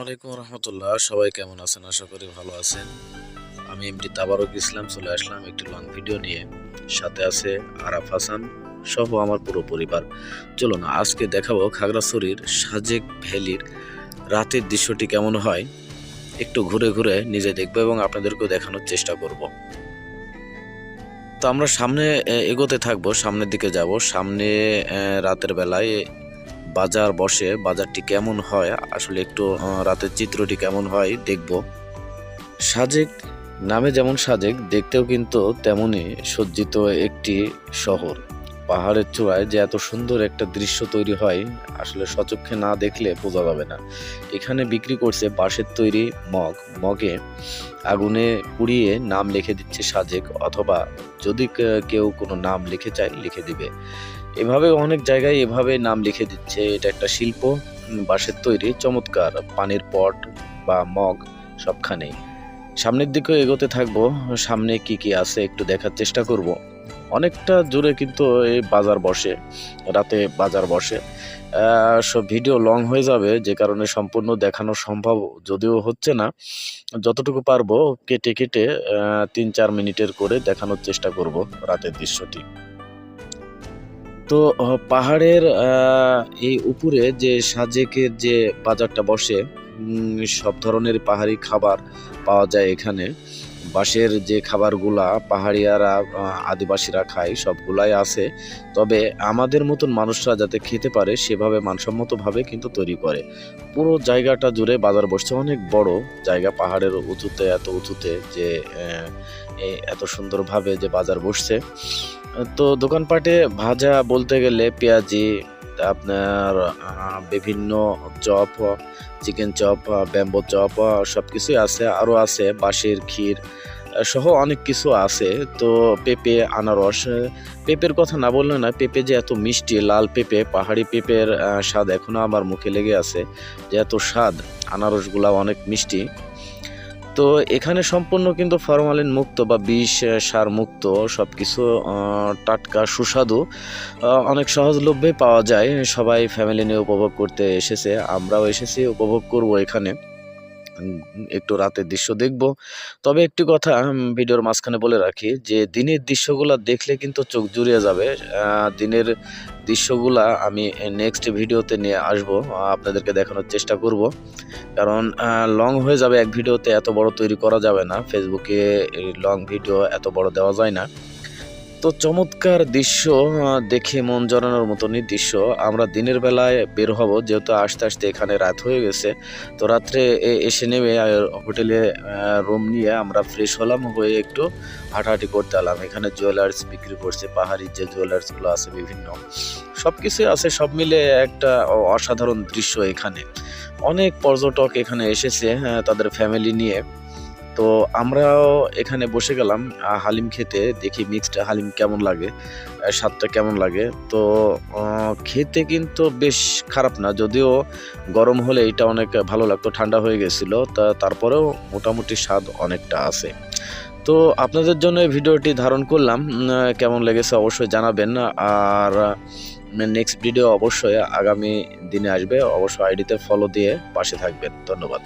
আলাইকুম রহমতুল্লাহ। সবাই কেমন আছেন? আশা করি ভালো আছেন। আমি এমডি তাবারক ইসলাম চলে আসলাম একটি লং ভিডিও নিয়ে। সাথে আছে আরাফ হাসান সহ আমার পুরো পরিবার। চলুন আজকে দেখাবো খাগড়াছড়ির সাজেক ভ্যালির রাতের দৃশ্যটি কেমন হয়। একটু ঘুরে ঘুরে নিজে দেখবো এবং আপনাদেরকেও দেখানোর চেষ্টা করব। তো আমরা সামনে এগোতে থাকবো, সামনের দিকে যাব। সামনে রাতের বেলায় বাজার বসে, বাজারটি কেমন হয় আসলে একটু রাতের চিত্রটি কেমন হয় দেখব। সাজেক নামে যেমন সাজেক, দেখতেও কিন্তু তেমনই সজ্জিত একটি শহর। পাহাড়ের চূড়ায় যে এত সুন্দর একটা দৃশ্য তৈরি হয় আসলে স্বচক্ষে না দেখলে বোঝা যাবে না। এখানে বিক্রি করছে বাঁশের তৈরি মগে আগুনে পুড়িয়ে নাম লিখে দিচ্ছে সাজেক, অথবা যদি কেউ কোনো নাম লিখে চায় লিখে দিবে। এভাবে অনেক জায়গায় এভাবে নাম লিখে দিচ্ছে। এটা একটা শিল্প, বাঁশের তৈরি চমৎকার পানির পট বা মগ সবখানেই। সামনের দিকে এগোতে থাকবো, সামনে কি কি আছে একটু দেখার চেষ্টা করব। অনেকটা জুড়ে কিন্তু এই বাজার বসে, রাতে বাজার বসে। সব ভিডিও লং হয়ে যাবে, যে কারণে সম্পূর্ণ দেখানো সম্ভব যদিও হচ্ছে না। যতটুকু পারবো কেটে কেটে 3-4 মিনিটের করে দেখানোর চেষ্টা করব রাতের দৃশ্যটি। তো পাহাড়ের এই উপরে যে সাজেকের যে বাজারটা বসে, সব ধরনের পাহাড়ি খাবার পাওয়া যায় এখানে। বাঁশের যে খাবারগুলা পাহাড়িয়ারা আদিবাসীরা খায় সবগুলাই আছে, তবে আমাদের মতন মানুষরা যাতে খেতে পারে সেভাবে মানসম্মতভাবে কিন্তু তৈরি করে। পুরো জায়গাটা জুড়ে বাজার বসছে, অনেক বড় জায়গা, পাহাড়ের উঁচুতে, এত উঁচুতে যে এত সুন্দরভাবে যে বাজার বসছে। তো দোকানপাটে ভাজা বলতে গেলে পেঁয়াজি, আপনার বিভিন্ন chop, chicken chop, bamboo chop সব কিছুই আছে। আরও আছে বাঁশের ক্ষীর সহ অনেক কিছু আছে। তো পেঁপে, আনারস, পেঁপের কথা না বললে না, পেঁপে যে এত মিষ্টি, লাল পেঁপে, পাহাড়ি পেঁপের স্বাদ এখনো আমার মুখে লেগে আছে, যে এত স্বাদ। আনারসগুলা অনেক মিষ্টি। তো এখানে সম্পূর্ণ কিন্তু ফরমালিন মুক্ত বা বিষ সার মুক্ত সবকিছু, টাটকা সুস্বাদু, অনেক সহজলভ্যে পাওয়া যায়। সবাই ফ্যামিলি নিয়ে উপভোগ করতে এসেছে, আমরাও এসেছি, উপভোগ করব এখানে। একটু রাতের দৃশ্য দেখব। তবে একটি কথা ভিডিওর মাঝখানে বলে রাখি, যে দিনের দৃশ্যগুলা দেখলে কিন্তু চোখ জুড়িয়ে যাবে। দিনের দৃশ্যগুলা আমি নেক্সট ভিডিওতে নিয়ে আসব, আপনাদেরকে দেখানোর চেষ্টা করব। কারণ লং হয়ে যাবে, এক ভিডিওতে এত বড় তৈরি করা যাবে না, ফেসবুকে লং ভিডিও এত বড় দেওয়া যায় না। তো চমৎকার দৃশ্য, দেখে মন জড়ানোর মতনই দৃশ্য। আমরা দিনের বেলায় বের হব, যেহেতু আস্তে আস্তে এখানে রাত হয়ে গেছে। তো রাত্রে এসে নেমে হোটেলে রুম নিয়ে আমরা ফ্রেশ হলাম, হয়ে একটু হাঁটাহাঁটি করতে এলাম। এখানে জুয়েলার্স বিক্রি করছে, পাহাড়ি যে জুয়েলার্সগুলো আছে বিভিন্ন, সব কিছুই আছে। সব মিলে একটা অসাধারণ দৃশ্য এখানে। অনেক পর্যটক এখানে এসেছে তাদের ফ্যামিলি নিয়ে। তো আমরাও এখানে বসে গেলাম হালিম খেতে, দেখি মিক্সড হালিম কেমন লাগে, স্বাদটা কেমন লাগে। তো খেতে কিন্তু বেশ খারাপ না, যদিও গরম হলে এটা অনেক ভালো লাগতো, ঠান্ডা হয়ে গেছিল, তারপরেও মোটামুটি স্বাদ অনেকটা আছে। তো আপনাদের জন্য এই ভিডিওটি ধারণ করলাম, কেমন লেগেছে অবশ্যই জানাবেন। আর নেক্সট ভিডিও অবশ্যই আগামী দিনে আসবে, অবশ্যই আইডিতে ফলো দিয়ে পাশে থাকবেন। ধন্যবাদ।